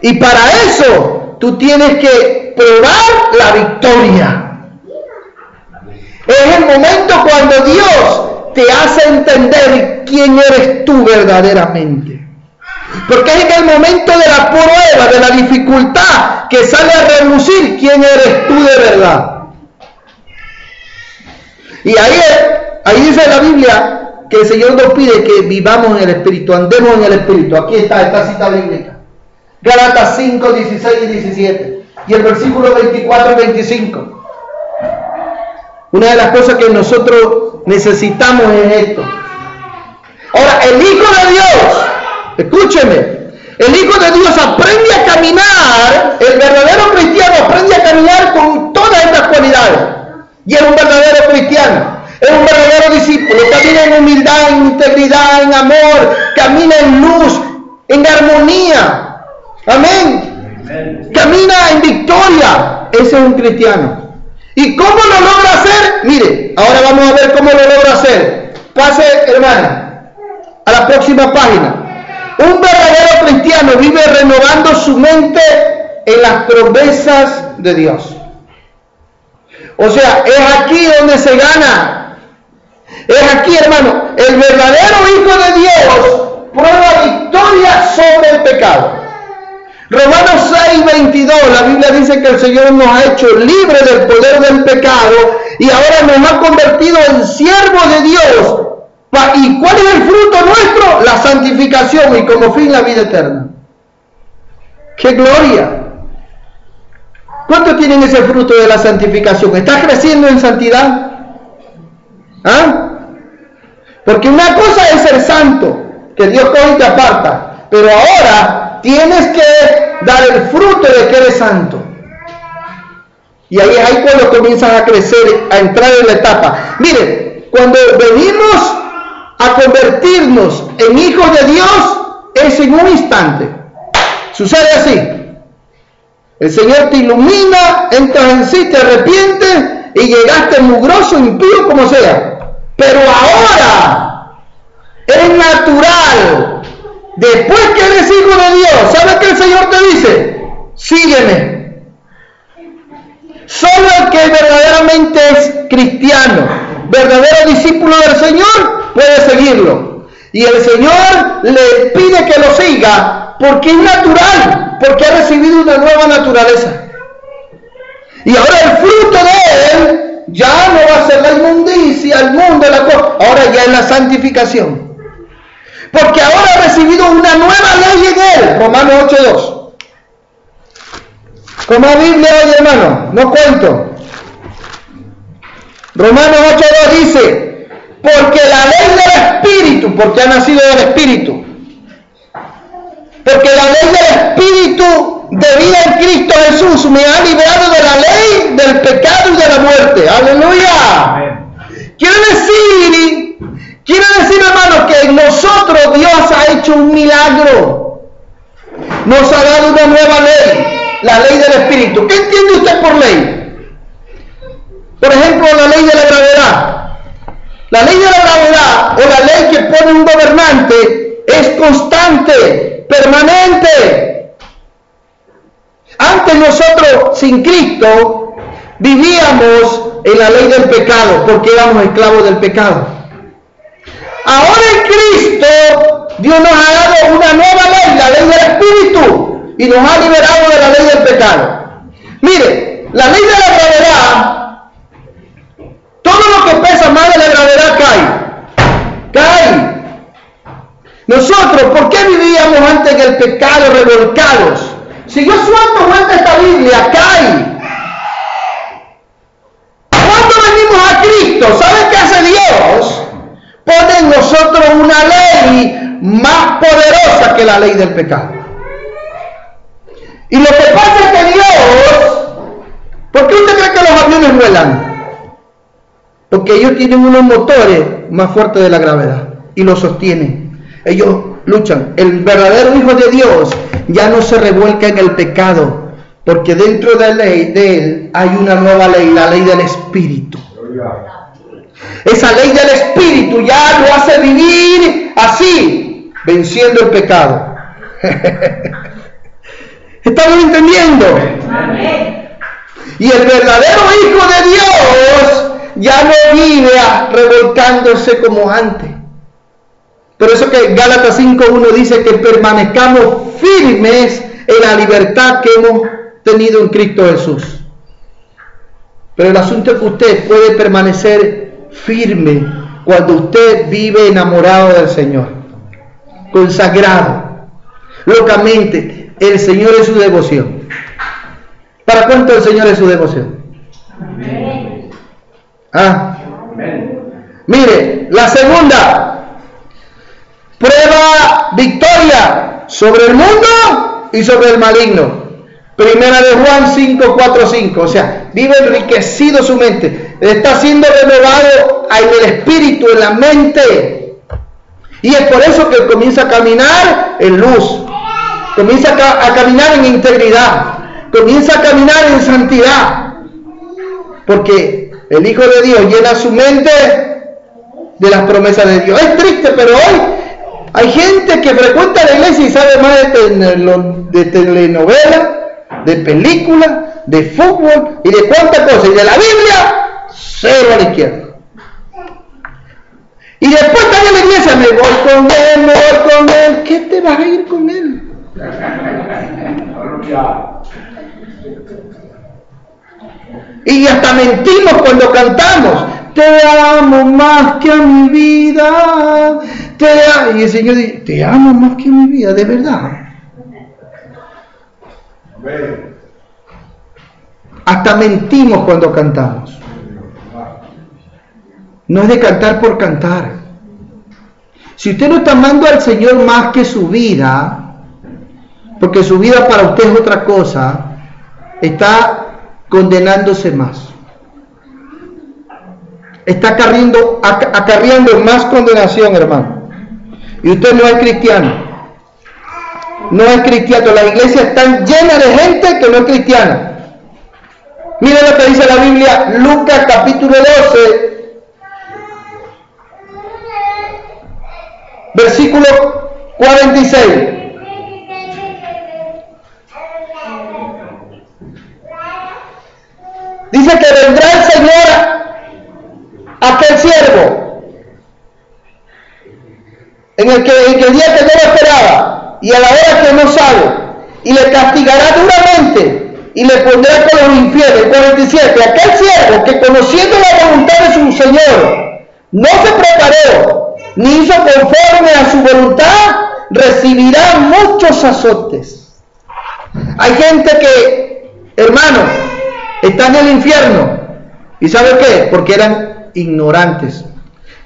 Y para eso tú tienes que probar la victoria. Es el momento cuando Dios te hace entender quién eres tú verdaderamente. Porque es en el momento de la prueba, de la dificultad, que sale a relucir quién eres tú de verdad. Y ahí dice la Biblia que el Señor nos pide que vivamos en el Espíritu, andemos en el Espíritu. Aquí está esta cita bíblica. Gálatas 5, 16 y 17. Y el versículo 24 y 25. Una de las cosas que nosotros necesitamos es esto. Ahora, el Hijo de Dios, escúcheme, el Hijo de Dios aprende a caminar, el verdadero cristiano aprende a caminar con todas estas cualidades. Y es un verdadero cristiano, es un verdadero discípulo, camina en humildad, en integridad, en amor, camina en luz, en armonía. Amén. Camina en victoria. Ese es un cristiano. ¿Y cómo lo logra hacer? Mire, ahora vamos a ver cómo lo logra hacer. Pase, hermana, a la próxima página. Un verdadero cristiano vive renovando su mente en las promesas de Dios. O sea, es aquí donde se gana. Es aquí, hermano. El verdadero Hijo de Dios prueba victoria sobre el pecado. Romanos 6:22, la Biblia dice que el Señor nos ha hecho libres del poder del pecado y ahora nos ha convertido en siervos de Dios. ¿Y cuál es el fruto nuestro? La santificación y como fin la vida eterna. ¡Qué gloria! ¿Cuántos tienen ese fruto de la santificación? ¿Estás creciendo en santidad? ¿Ah? Porque una cosa es ser santo, que Dios coge y te aparta, pero ahora tienes que dar el fruto de que eres santo. Y ahí es cuando comienzas a crecer, a entrar en la etapa. Miren, cuando venimos a convertirnos en hijos de Dios, es en un instante. Sucede así. El Señor te ilumina, entras en sí, te arrepientes y llegaste mugroso, impío, como sea. Pero ahora es natural. Después que eres hijo de Dios, ¿sabes qué el Señor te dice? Sígueme. Solo el que verdaderamente es cristiano, verdadero discípulo del Señor, puede seguirlo. Y el Señor le pide que lo siga porque es natural, porque ha recibido una nueva naturaleza. Y ahora el fruto de él ya no va a ser la inmundicia, el mundo, la cosa. Ahora ya es la santificación. Porque ahora ha recibido una nueva ley en él. Romanos 8:2. Como Biblia hoy, hermano, no cuento. Romanos 8:2 dice, porque la ley del Espíritu, porque ha nacido del Espíritu, porque la ley del Espíritu de vida en Cristo Jesús me ha liberado de la ley del pecado y de la muerte. ¡Aleluya! Quiere decir, hermano, que en nosotros Dios ha hecho un milagro. Nos ha dado una nueva ley. La ley del Espíritu. ¿Qué entiende usted por ley? Por ejemplo, la ley de la gravedad. La ley de la gravedad, o la ley que pone un gobernante, es constante, permanente. Antes nosotros, sin Cristo, vivíamos en la ley del pecado, porque éramos esclavos del pecado. Ahora en Cristo, Dios nos ha dado una nueva ley, la ley del Espíritu, y nos ha liberado de la ley del pecado. Mire, la ley de la gravedad, todo lo que pesa más de la gravedad cae. Nosotros, ¿por qué vivíamos antes en el pecado revolcados? Si yo suelto vuelta esta Biblia, cae. Cuando venimos a Cristo, ¿saben qué hace Dios? Pone en nosotros una ley más poderosa que la ley del pecado. Y lo que pasa es que Dios, ¿por qué usted cree que los aviones vuelan? Porque ellos tienen unos motores más fuertes de la gravedad y lo sostienen. Ellos luchan. El verdadero Hijo de Dios ya no se revuelca en el pecado, porque dentro de la ley de él hay una nueva ley, la ley del Espíritu. Esa ley del Espíritu ya lo hace vivir así, venciendo el pecado. ¿Estamos entendiendo? Y el verdadero Hijo de Dios ya no vive revolcándose como antes. Por eso que Gálatas 5:1 dice que permanezcamos firmes en la libertad que hemos tenido en Cristo Jesús. Pero el asunto es que usted puede permanecer firme cuando usted vive enamorado del Señor, consagrado, locamente. El Señor es su devoción. ¿Para cuánto el Señor es su devoción? Amén. Mire, la segunda, prueba victoria sobre el mundo y sobre el maligno. Primera de Juan 5:4-5. O sea, vive enriquecido su mente. Está siendo renovado en el espíritu, en la mente. Y es por eso que comienza a caminar en luz. Comienza a caminar en integridad. Comienza a caminar en santidad. Porque el Hijo de Dios llena su mente de las promesas de Dios. Es triste, pero hoy hay gente que frecuenta la iglesia y sabe más de telenovela, de película, de fútbol y de cuántas cosas. Y de la Biblia, cero a la izquierda. Y después está en la iglesia, me voy con él. ¿Qué te vas a ir con él? Y hasta mentimos cuando cantamos. Te amo más que a mi vida. Y el Señor dice, te amo más que a mi vida, de verdad. Hasta mentimos cuando cantamos. No es de cantar por cantar. Si usted no está amando al Señor más que su vida, porque su vida para usted es otra cosa, está condenándose más. Está acarreando más condenación, hermano. Y usted no es cristiano. No es cristiano. Las iglesias están llenas de gente que no es cristiana. Mira lo que dice la Biblia, Lucas capítulo 12, versículo 46. Dice que vendrá el Señor aquel siervo en el día que no lo esperaba y a la hora que no sabe, y le castigará duramente y le pondrá con los infieles. 47. Aquel siervo que, conociendo la voluntad de su Señor, no se preparó ni hizo conforme a su voluntad, recibirá muchos azotes. Hay gente que, hermano, está en el infierno. ¿Y sabe qué? Porque eran ignorantes,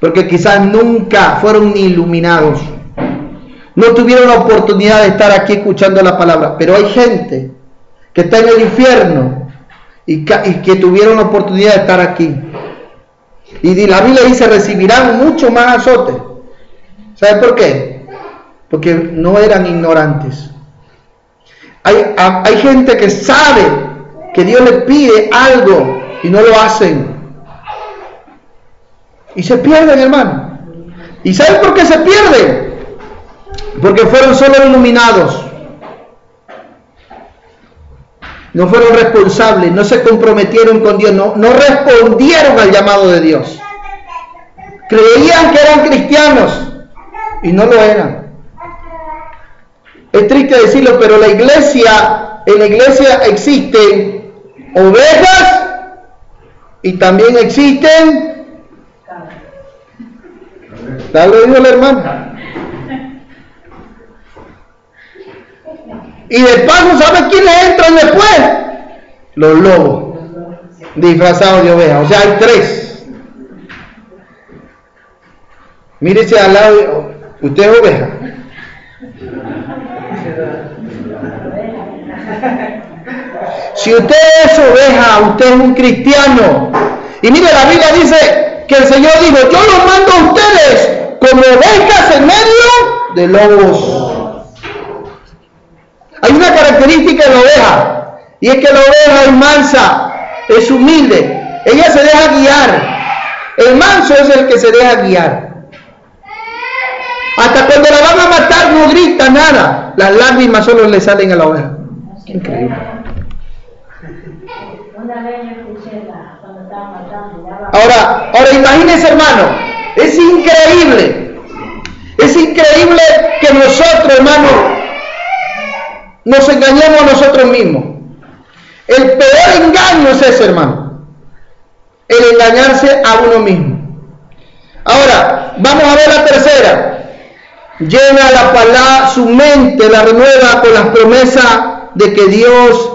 porque quizás nunca fueron ni iluminados, no tuvieron la oportunidad de estar aquí escuchando la palabra. Pero hay gente que está en el infierno y que tuvieron la oportunidad de estar aquí, y la Biblia dice recibirán mucho más azote. ¿Sabe por qué? Porque no eran ignorantes. Hay gente que sabe que Dios le pide algo y no lo hacen. Y se pierden, hermano. ¿Y saben por qué se pierden? Porque fueron solo iluminados. No fueron responsables, no se comprometieron con Dios, no respondieron al llamado de Dios. Creían que eran cristianos y no lo eran. Es triste decirlo, pero en la iglesia existen ovejas y también existen. ¿Tal lo dijo la hermana? Y de paso, ¿sabe quiénes entran después? Los lobos, disfrazados de ovejas. O sea, hay 3. Mírese al lado, usted es oveja. Si usted es oveja, usted es un cristiano. Y mire, la Biblia dice que el Señor dijo: yo los mando a ustedes como ovejas en medio de lobos. Hay una característica de la oveja, y es que la oveja es mansa, es humilde, ella se deja guiar. El manso es el que se deja guiar. Hasta cuando la van a matar no grita nada, las lágrimas solo le salen a la oveja. Qué increíble. Ahora imagínense, hermano, es increíble que nosotros, hermano, nos engañemos a nosotros mismos. El peor engaño es ese, hermano, el engañarse a uno mismo. Ahora, vamos a ver la tercera. Llena la palabra, su mente la renueva con las promesas de que Dios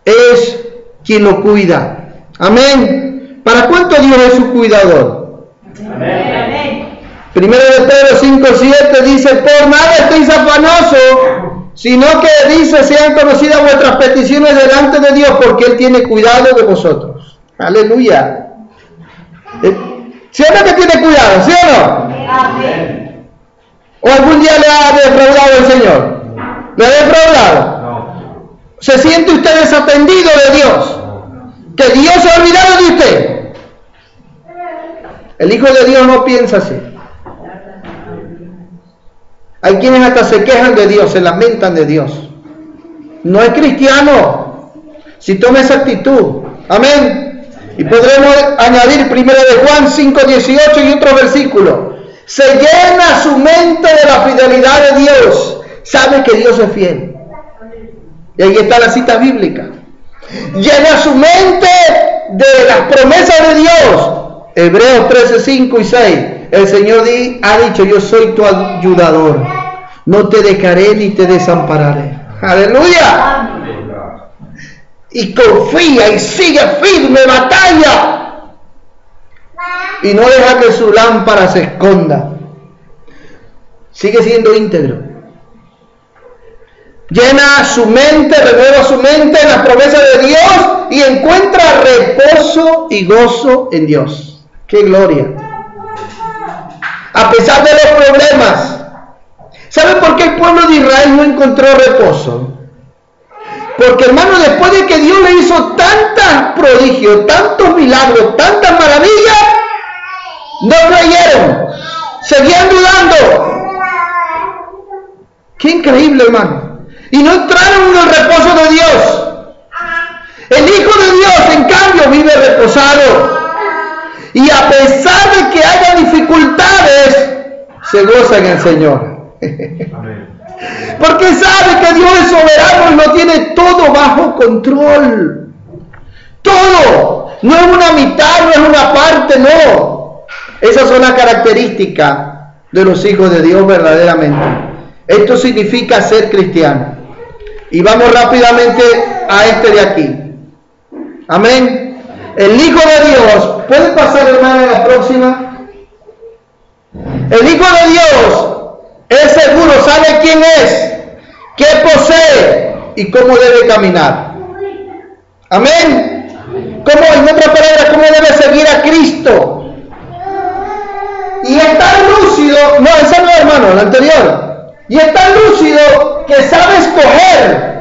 es quien lo cuida. Amén. ¿Para cuánto Dios es su cuidador? Amén. Primero de Pedro 5:7 dice: por nada estéis afanosos, sino que dice: sean conocidas vuestras peticiones delante de Dios, porque Él tiene cuidado de vosotros. Aleluya. ¿Sí o no que tiene cuidado? ¿Sí o no? Amén. ¿O algún día le ha defraudado el Señor? ¿Le ha defraudado? No. ¿Se siente usted desatendido de Dios? ¿Que Dios se ha olvidado de usted? El Hijo de Dios no piensa así. Hay quienes hasta se quejan de Dios, se lamentan de Dios. No es cristiano si toma esa actitud. Amén. Y podremos añadir 1 de Juan 5:18 y otro versículo. Se llena su mente de la fidelidad de Dios. Sabe que Dios es fiel. Y ahí está la cita bíblica. Llena su mente de las promesas de Dios. Hebreos 13:5 y 6. El Señor ha dicho: yo soy tu ayudador. No te dejaré ni te desampararé. Aleluya. Y confía y sigue firme, batalla. Y no deja que su lámpara se esconda. sigue siendo íntegro. Llena su mente, renueva su mente en la promesa de Dios y encuentra reposo y gozo en Dios. ¡Qué gloria! A pesar de los problemas. ¿Sabe por qué el pueblo de Israel no encontró reposo? Porque, hermano, después de que Dios le hizo tantos prodigios, tantos milagros, tantas maravillas, no creyeron, seguían dudando. ¡Qué increíble, hermano! Y no entraron en el reposo de Dios. El Hijo de Dios, en cambio, vive reposado. Y a pesar de que haya dificultades, se goza en el Señor. Porque sabe que Dios es soberano y lo tiene todo bajo control. Todo. No es una mitad, no es una parte, no. Esas son las características de los hijos de Dios verdaderamente. Esto significa ser cristiano. Y vamos rápidamente a este de aquí. Amén. El Hijo de Dios. ¿Puede pasar, hermano, a la próxima? El Hijo de Dios es seguro, sabe quién es, qué posee y cómo debe caminar. Amén. ¿Cómo, en otras palabras, cómo debe seguir a Cristo? Y es tan lúcido, no, ese no, hermano, el anterior. Y es tan lúcido que sabe escoger.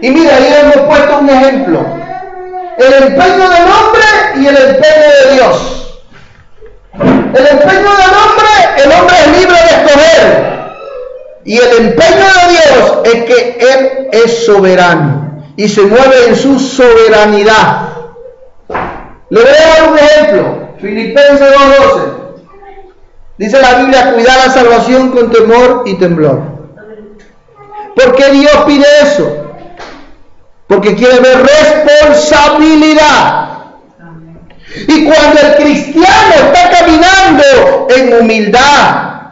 Y mira, ahí hemos puesto un ejemplo. El empeño del hombre y el empeño de Dios. El empeño del hombre, el hombre es libre de escoger. Y el empeño de Dios es que Él es soberano y se mueve en su soberanidad. Le voy a dar un ejemplo. Filipenses 2:12. Dice la Biblia, cuidar la salvación con temor y temblor. ¿Por qué Dios pide eso? Porque quiere ver responsabilidad. Y cuando el cristiano está caminando en humildad,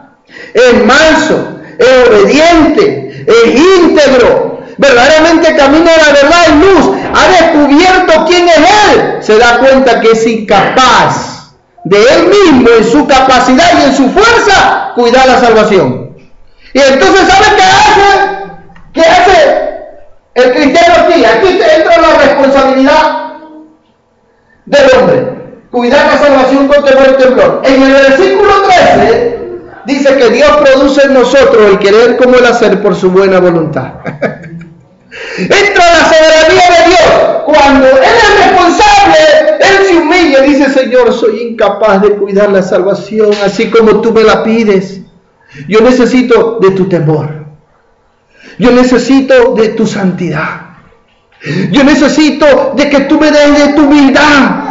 es manso, es obediente, es íntegro, verdaderamente camina la verdad en luz, ha descubierto quién es Él, se da cuenta que es incapaz de Él mismo, en su capacidad y en su fuerza, cuidar la salvación. Y entonces, ¿sabe qué hace? ¿Qué hace el cristiano aquí? Aquí entra la responsabilidad del hombre, cuidar la salvación con temor y temblor. En el versículo 13 dice que Dios produce en nosotros el querer como el hacer por su buena voluntad. Entra la soberanía de Dios. Cuando Él es responsable, Él se humilla y dice: Señor, soy incapaz de cuidar la salvación así como tú me la pides. Yo necesito de tu temor. Yo necesito de tu santidad. Yo necesito de que tú me des de tu humildad.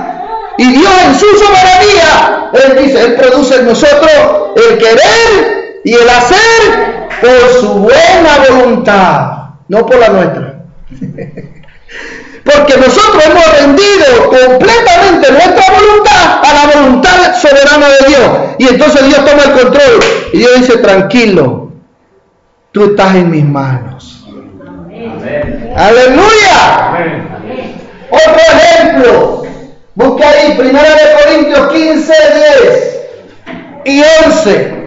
Y Dios, en su soberanía, Él dice, Él produce en nosotros el querer y el hacer por su buena voluntad, no por la nuestra. Porque nosotros hemos rendido completamente nuestra voluntad a la voluntad soberana de Dios. Y entonces Dios toma el control. Y Dios dice: tranquilo, tú estás en mis manos. Amén. ¡Aleluya! Amén. Otro ejemplo. Busca ahí, 1 Corintios 15, 10 y 11.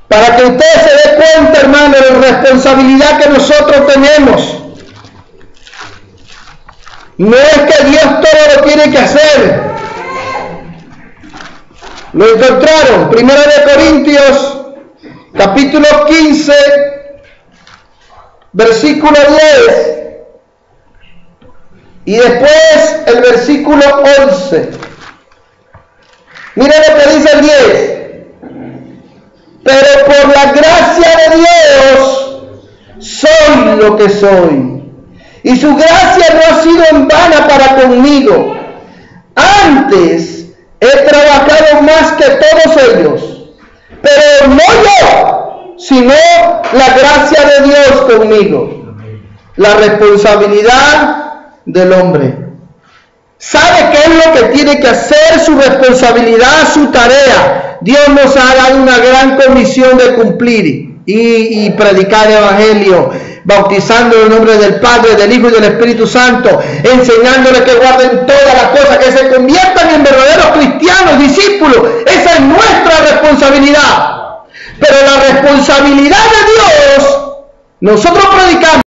Para que usted se dé cuenta, hermano, de la responsabilidad que nosotros tenemos. No es que Dios todo lo tiene que hacer. Lo encontraron, 1 Corintios, capítulo 15, versículo 10. Y después el versículo 11. Mira lo que dice el 10. Pero por la gracia de Dios soy lo que soy. Y su gracia no ha sido en vano para conmigo. Antes he trabajado más que todos ellos. Pero no yo, sino la gracia de Dios conmigo. La responsabilidad del hombre. Sabe qué es lo que tiene que hacer, su responsabilidad, su tarea. Dios nos ha dado una gran comisión de cumplir y predicar el evangelio, bautizando en el nombre del Padre, del Hijo y del Espíritu Santo, enseñándoles que guarden todas las cosas, que se conviertan en verdaderos cristianos, discípulos. Esa es nuestra responsabilidad. Pero la responsabilidad de Dios, nosotros predicamos